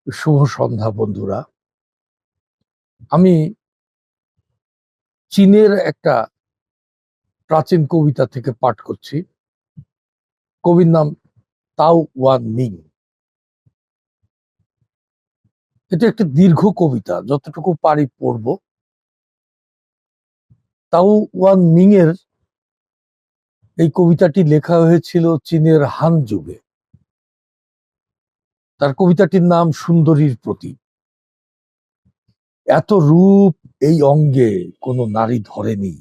শুভ সন্ধ্যা বন্ধুরা। আমি চীনের একটা প্রাচীন কবিতা থেকে পাঠ করছি। কবির নাম তাও ওয়ান মিং। এটা একটা দীর্ঘ কবিতা, যতটুকু পারি পড়ব। তাও ওয়ান মিং এর এই কবিতাটি লেখা হয়েছিল চীনের হান যুগে। তার কবিতাটির নাম সুন্দরীর প্রতি। এত রূপ এই অঙ্গে কোনো নারী ধরেনি,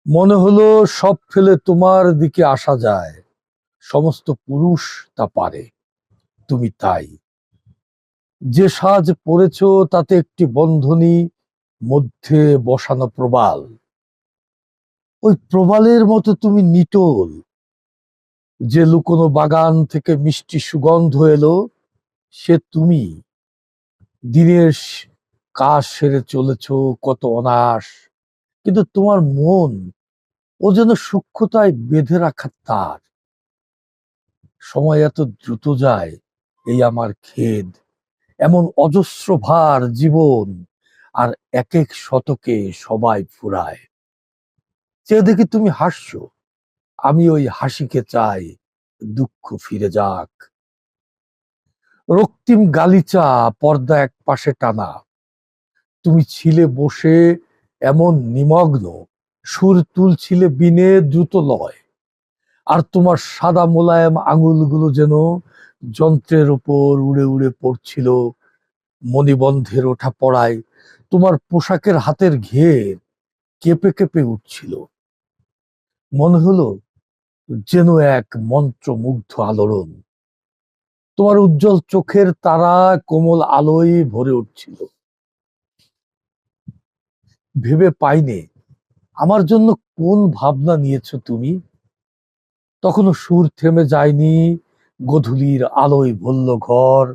মনে হলো সব ফেলে তোমার দিকে আসা যায়, সমস্ত পুরুষ তা পারে, তুমি তাই। যে সাজ পরেছ তাতে একটি বন্ধনী, মধ্যে বসানো প্রবাল। ওই প্রবালের মতো তুমি নিটোল, যে লুকোনো বাগান থেকে মিষ্টি সুগন্ধ এলো, সে তুমি। দিনের কাজ সেরে চলেছ কত অনাস, কিন্তু তোমার মন ও যেন সূক্ষ্মতায় বেঁধে রাখা তার। সময় এত দ্রুত যায়, এই আমার খেদ। এমন অজস্র ভার জীবন, আর এক এক শতকে সবাই ফুরায়। যে দেখি তুমি হাসছো, আমি ওই হাসিকে চাই, দুঃখ ফিরে যাক। রক্তিম গালিচা পর্দা এক পাশে টানা, তুমি ছিলে বসে এমন নিমগ্ন, সুর তুলছিলে বিনে দ্রুত লয়। আর তোমার সাদা মোলায়েম আঙুলগুলো যেন যন্ত্রের উপর উড়ে উড়ে পড়ছিল। মণিবন্ধের ওঠা পড়ায় তোমার পোশাকের হাতের ঘের কেঁপে কেঁপে উঠছিল। মনে হলো যেন এক মন্ত্রমুগ্ধ আলোড়ন। তোমার উজ্জ্বল চোখের তারা কোমল আলোয় ভরে উঠছিল। ভেবে পাইনে আমার জন্য কোন ভাবনা নিয়েছো তুমি। তখনও সুর থেমে যায়নি, গোধূলির আলোয় ভরল ঘর।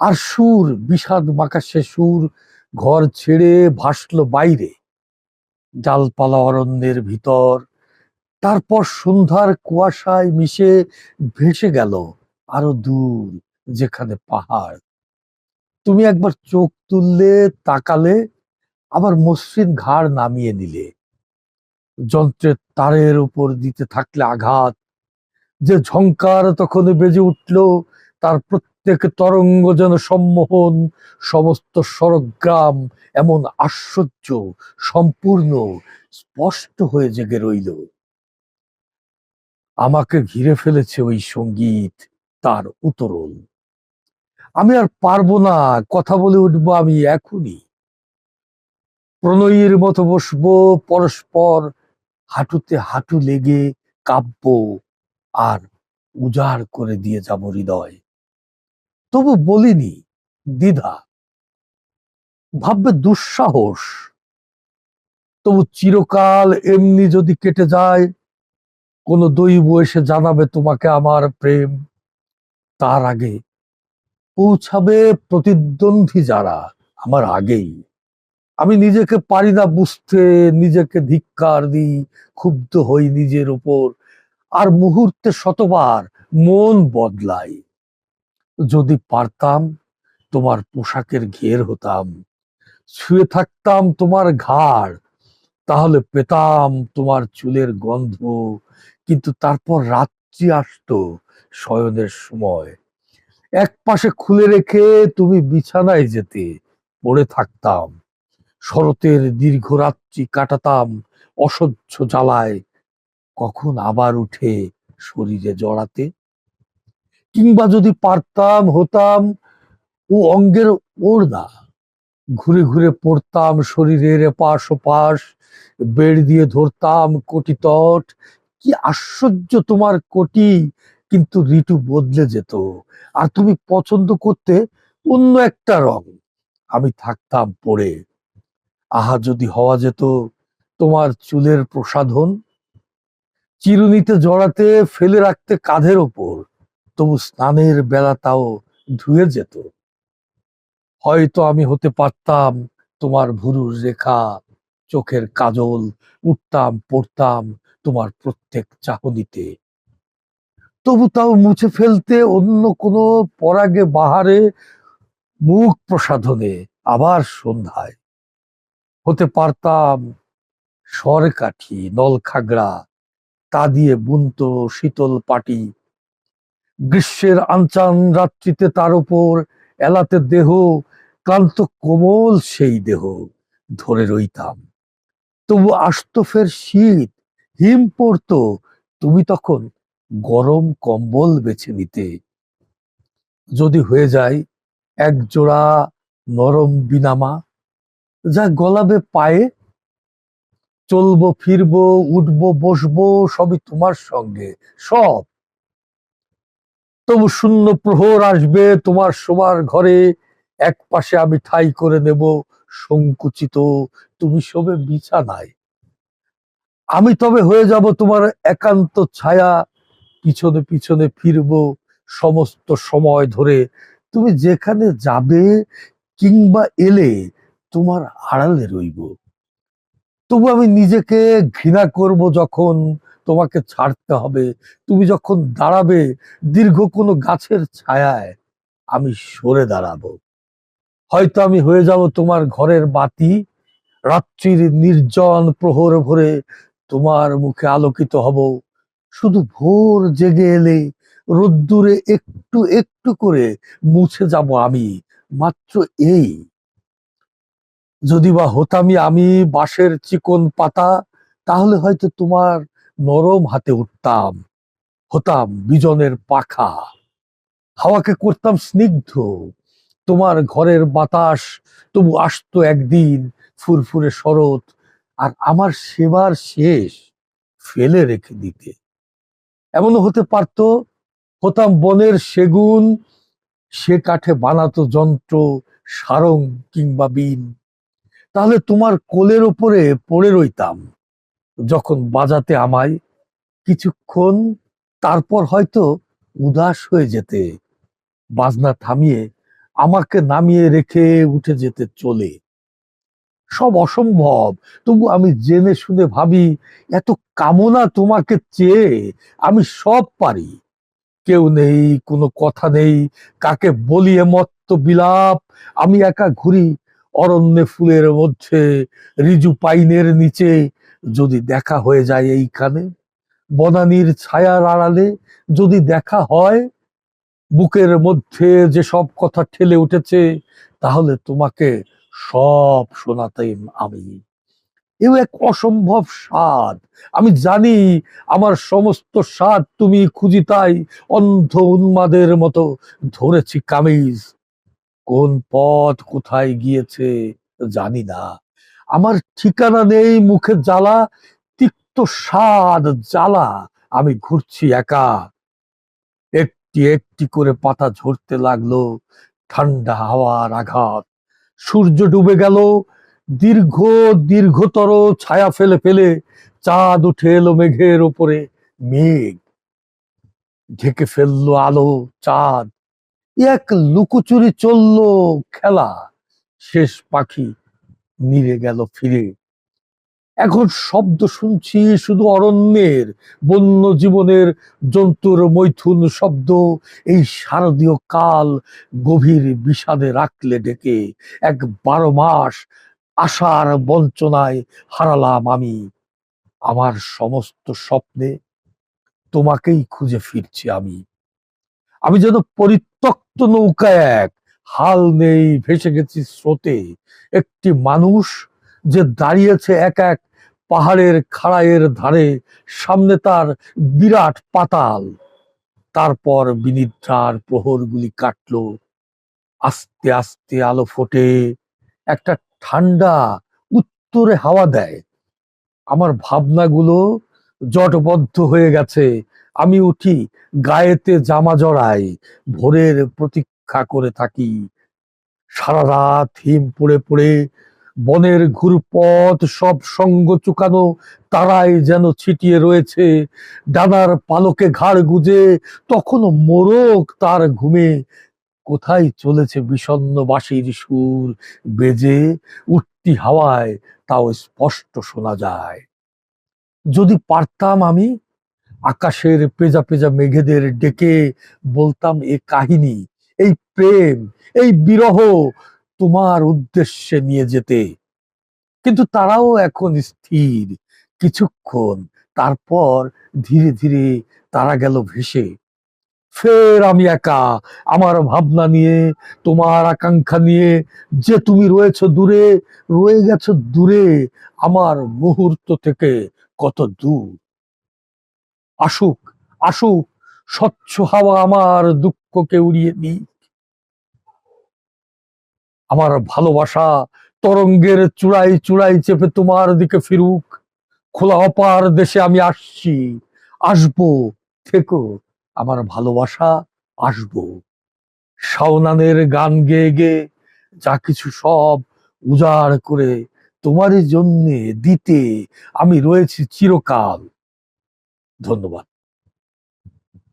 আর সুর বিষাদ মাখা সে সুর ঘর ছেড়ে ভাসলো বাইরে, ডালপালা অরণ্যের ভিতর। তারপর সন্ধ্যার কুয়াশায় মিশে ভেসে গেল আরো দূর, যেখানে পাহাড়। তুমি একবার চোখ তুললে, তাকালে, আবার মসৃণ ঘাড় নামিয়ে নিলে। যন্ত্রের তারের উপর দিতে থাকলে আঘাত, যে ঝংকার তখন বেজে উঠল, তার প্রত্যেক তরঙ্গ যেন সম্মোহন। সমস্ত স্বরগ্রাম এমন আশ্চর্য, সম্পূর্ণ, স্পষ্ট হয়ে জেগে রইল। আমাকে ঘিরে ফেলেছে ওই সঙ্গীত, তার উতরল। আমি আর পারবো না, কথা বলে উঠবো আমি এখনই। প্রণয়ীর মতো বসবো পরস্পর, হাঁটুতে হাঁটু লেগে কাব্য, আর উজাড় করে দিয়ে যাব হৃদয়। তবু বলিনি, দ্বিধা, ভাববে দুঃসাহস। তবু চিরকাল এমনি যদি কেটে যায়, কোন দৈব এসে জানাবে তোমাকে আমার প্রেম। তার আগে পৌঁছাবে প্রতিদ্বন্দ্বী যারা আমার আগেই। আমি নিজেকে পারি না বুঝতে, নিজেকে ধিক্কার দিই, ক্ষুব্ধ হই নিজের উপর। আর মুহূর্তে শতবার মন বদলাই। যদি পারতাম তোমার পোশাকের ঘের হতাম, শুয়ে থাকতাম তোমার ঘাড়, তাহলে পেতাম তোমার চুলের গন্ধ। কিন্তু তারপর রাত্রি আসতো শয়নের সময়, এক পাশে খুলে রেখে তুমি বিছানায় যেতে, পড়ে থাকতাম। শরতের দীর্ঘ রাত্রি কাটাতাম অসহ্য জ্বালায়, কখন আবার উঠে শরীরে জড়াতে। কিংবা যদি পারতাম হতাম ও অঙ্গের ওড়না, ঘুরে ঘুরে পড়তাম শরীরের এপাশ ওপাশ, বেড় দিয়ে ধরতাম কোটি তট। কি আশ্চর্য তোমার কোটি, কিন্তু ঋতু বদলে যেত, আর তুমি পছন্দ করতে অন্য একটা রং। আমি থাকতাম পড়ে। আহা যদি হওয়া যেত তোমার চুলের প্রসাধন, চিরুনিতে জড়াতে, ফেলে রাখতে কাঁধের ওপর, তবু স্নানের বেলা তাও ধুয়ে যেত। হয়তো আমি হতে পারতাম তোমার ভুরুর রেখা, চোখের কাজল। উঠতাম পড়তাম তোমার প্রত্যেক চাহনিতে। তবু তাও মুছে ফেলতে অন্য কোনো পরাগে বাহারে, মুখ প্রসাধনে, আবার সন্ধ্যায়। হতে পারতাম সরকাঠি, নলখাগড়া, তা দিয়ে বুনতো শীতল পাটি। গ্রীষ্মের আনচান রাত্রিতে তার উপর এলাতে দেহ, ক্লান্ত কোমল সেই দেহ ধরে রইতাম। তবু আসতো ফের শীত, হিম পড়তো, তুমি তখন গরম কম্বল বেছে নিতে। যদি হয়ে যায় এক জোড়া নরম বিনামা, যা গলাবে পায়ে, চলবো ফিরবো উঠবো বসবো সবই তোমার সঙ্গে, সব। তবু শূন্য প্রহর আসবে তোমার শোবার ঘরে, এক পাশে আমি ঠাঁই করে নেব সংকুচিত, তুমি শোবে বিছানায়। আমি তবে হয়ে যাব তোমার একান্ত ছায়া, পিছনে পিছনে ফিরবো সমস্ত সময় ধরে। তুমি যেখানে যাবে কিংবা এলে তোমার আড়ালে রইব। তবু আমি নিজেকে ঘৃণা করব যখন তোমাকে ছাড়তে হবে। তুমি যখন দাঁড়াবে দীর্ঘ কোনো গাছের ছায়ায়, আমি সরে দাঁড়াবো। হয়তো আমি হয়ে যাব তোমার ঘরের বাতি, রাত্রির নির্জন প্রহর ভরে তোমার মুখে আলোকিত হব। শুধু ভোর জেগে এলে রোদ্দুরে একটু একটু করে মুছে যাব আমি, মাত্র এই। যদি বা হতামই আমি বাঁশের চিকন পাতা, তাহলে হয়তো তোমার নরম হাতে উঠতাম, হতাম বিজনের পাখা। হাওয়াকে করতাম স্নিগ্ধ, তোমার ঘরের বাতাস তবু আসতো একদিন ফুরফুরে শরৎ, আর আমার সেবার শেষ ফেলে রেখে দিতে। এমনও হতে পারতো হতাম বনের সেগুন, সে কাঠে বানাতো যন্ত্র, সারং কিংবা বীণ। তাহলে তোমার কোলের ওপরে পড়ে রইতাম যখন বাজাতে আমায় কিছুক্ষণ, তারপর হয়তো উদাস হয়ে যেতে, বাজনা থামিয়ে আমাকে নামিয়ে রেখে উঠে যেতে চলে। সব অসম্ভব, তবু আমি জেনে শুনে ভাবি, এত কামনা তোমাকে চেয়ে আমি সব পারি। কেউ নেই, কোনো কথা নেই, কাকে বলিয়ে মত্ত বিলাপ। আমি একা ঘুরি অরণ্যে ফুলের মধ্যে, রিজু পাইনের নিচে। যদি দেখা হয়ে যায় এইখানে বনানীর ছায়ার আড়ালে, যদি দেখা হয়, বুকের মধ্যে যে সব কথা ঠেলে উঠেছে, তাহলে তোমাকে সব শোনাতেন আমি। এও এক অসম্ভব স্বাদ। আমি জানি আমার সমস্ত স্বাদ তুমি খুঁজিতাই, অন্ধ উন্মাদের মতো ধরেছি কামিজ। কোন পথ কোথায় গিয়েছে জানি না। আমার ঠিকানা নেই মুখে জ্বালা, তিক্ত স্বাদ জ্বালা। আমি ঘুরছি একা, একটি একটি করে পাতা ঝরতে লাগলো, ঠান্ডা হাওয়ার আঘাত। সূর্য ডুবে গেল, দীর্ঘ দীর্ঘতর ছায়া ফেলে ফেলে। চাঁদ উঠে এলো মেঘের ওপরে, মেঘ ঢেকে ফেললো আলো। চাঁদ এক লুকোচুরি চললো খেলা, শেষ পাখি নিরে গেল ফিরে। এখন শব্দ শুনছি শুধু অরণ্যের, বন্য জীবনের, জন্তুর মৈথুন শব্দ। এই শারদীয় কাল গভীর বিষাদে রাখলে ডেকে, এক 12 মাস আশার বঞ্চনায় হারালাম আমি। আমার সমস্ত স্বপ্নে তোমাকেই খুঁজে ফিরছি আমি। আমি যেন পরিত্যক্ত নৌকা এক, হাল নেই, ভেসে গেছি স্রোতে। একটি মানুষ যে দাঁড়িয়েছে এক এক পাহাড়ের খাড়াইয়ের ধারে, সামনে তার বিরাট পাতাল। তারপর বিনিদ্রার প্রহরগুলি কাটলো, আস্তে আস্তে আলো ফোটে, একটা ঠান্ডা উত্তরে হাওয়া দেয়। আমার ভাবনাগুলো জটবদ্ধ হয়ে গেছে। আমি উঠি, গায়েতে জামা জড়াই, ভোরের প্রতীক্ষা করে থাকি। সারা রাত হিম পড়ে পড়ে বনের ঘুরপথ, সব সঙ্গ চুকানো তারাই যেন ছিটিয়ে রয়েছে। ডানার পালকে ঘাড় গুজে তখনো মোরগ তার ঘুমে। কোথায় চলেছে বিষণ্ণ বাঁশির সুর বেজে, উঠতি হাওয়ায় তাও স্পষ্ট শোনা যায়। যদি পারতাম আমি আকাশের পেজা পেজা মেঘেদের ডেকে বলতাম এ কাহিনী, এই প্রেম, এই বিরহ তোমার উদ্দেশ্যে নিয়ে যেতে। কিন্তু তারাও এখন স্থির কিছুক্ষণ, তারপর ধীরে ধীরে তারা গেল ভেসে। ফের আমি একা, আমার ভাবনা নিয়ে, তোমার আকাঙ্ক্ষা নিয়ে। যে তুমি রয়েছো দূরে, রয়ে গেছো দূরে আমার মুহূর্ত থেকে কত দূর। আসুক, আসুক স্বচ্ছ হাওয়া আমার দুঃখকে উড়িয়ে নিক। আমার ভালোবাসা তরঙ্গের চূড়ায় চূড়ায় চেপে তোমার দিকে ফিরুক। খোলা অপার দেশে আমি আসছি, আসবো, থেকো আমার ভালোবাসা, আসবো। শাওনানের গান গেয়ে গেয়ে যা কিছু সব উজাড় করে তোমারই জন্যে দিতে আমি রয়েছি চিরকাল। ধন্যবাদ।